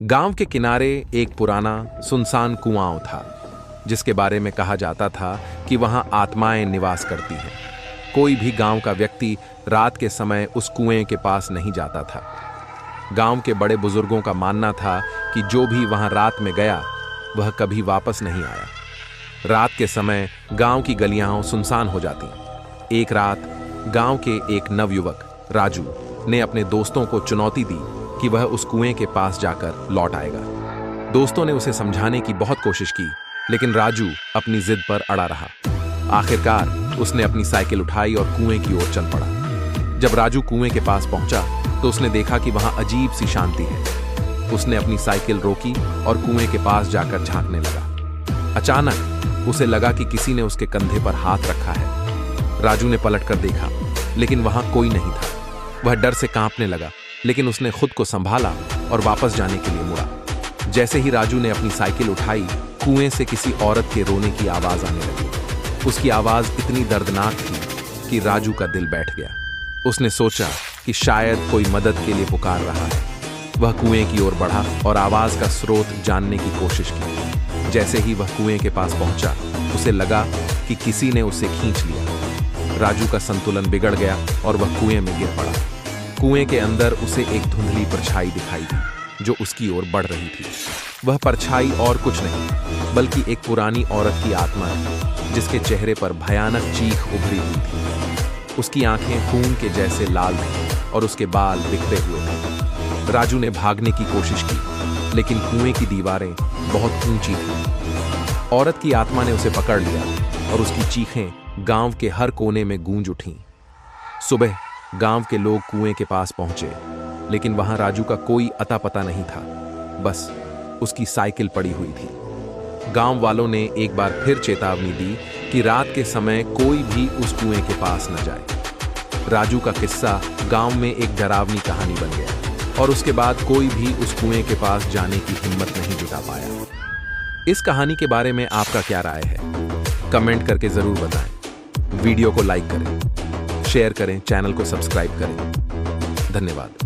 गांव के किनारे एक पुराना सुनसान कुआं था जिसके बारे में कहा जाता था कि वहां आत्माएं निवास करती हैं। कोई भी गांव का व्यक्ति रात के समय उस कुएं के पास नहीं जाता था। गांव के बड़े बुजुर्गों का मानना था कि जो भी वहां रात में गया वह कभी वापस नहीं आया। रात के समय गांव की गलियां सुनसान हो जाती। एक रात गांव के एक नवयुवक राजू ने अपने दोस्तों को चुनौती दी कि वह उस कुएं के पास जाकर लौट आएगा। दोस्तों ने उसे समझाने की बहुत कोशिश की, लेकिन राजू अपनी जिद पर अड़ा रहा। आखिरकार उसने अपनी साइकिल उठाई और कुएं की ओर चल पड़ा। जब राजू कुएं के पास पहुंचा तो उसने देखा कि वहां अजीब सी शांति है। उसने अपनी साइकिल रोकी और कुएं के पास जाकर झांकने लगा। अचानक उसे लगा कि किसी ने उसके कंधे पर हाथ रखा है। राजू ने पलटकर देखा, लेकिन वहां कोई नहीं था। वह डर से कांपने लगा, लेकिन उसने खुद को संभाला और वापस जाने के लिए मुड़ा। जैसे ही राजू ने अपनी साइकिल उठाई, कुएं से किसी औरत के रोने की आवाज आने लगी। उसकी आवाज इतनी दर्दनाक थी कि राजू का दिल बैठ गया। उसने सोचा कि शायद कोई मदद के लिए पुकार रहा है। वह कुएं की ओर बढ़ा और आवाज का स्रोत जानने की कोशिश की। जैसे ही वह कुएं के पास पहुंचा, उसे लगा कि किसी ने उसे खींच लिया। राजू का संतुलन बिगड़ गया और वह कुएं में गिर पड़ा। कुएं के अंदर उसे एक धुंधली परछाई दिखाई दी जो उसकी ओर बढ़ रही थी। वह परछाई और कुछ नहीं बल्कि एक पुरानी औरत की आत्मा थी, जिसके चेहरे पर भयानक चीख उभरी हुई थी। उसकी आंखें खून के जैसे लाल थीं और उसके बाल बिखरे हुए थे। राजू ने भागने की कोशिश की, लेकिन कुएं की दीवारें बहुत ऊंची थीं। औरत की आत्मा ने उसे पकड़ लिया और उसकी चीखें गांव के हर कोने में गूंज उठीं। सुबह गांव के लोग कुएं के पास पहुंचे, लेकिन वहां राजू का कोई अता पता नहीं था। बस उसकी साइकिल पड़ी हुई थी। गांव वालों ने एक बार फिर चेतावनी दी कि रात के समय कोई भी उस कुएं के पास न जाए। राजू का किस्सा गांव में एक डरावनी कहानी बन गया और उसके बाद कोई भी उस कुएं के पास जाने की हिम्मत नहीं जुटा पाया। इस कहानी के बारे में आपका क्या राय है? कमेंट करके जरूर बताएं। वीडियो को लाइक करें, शेयर करें, चैनल को सब्सक्राइब करें। धन्यवाद।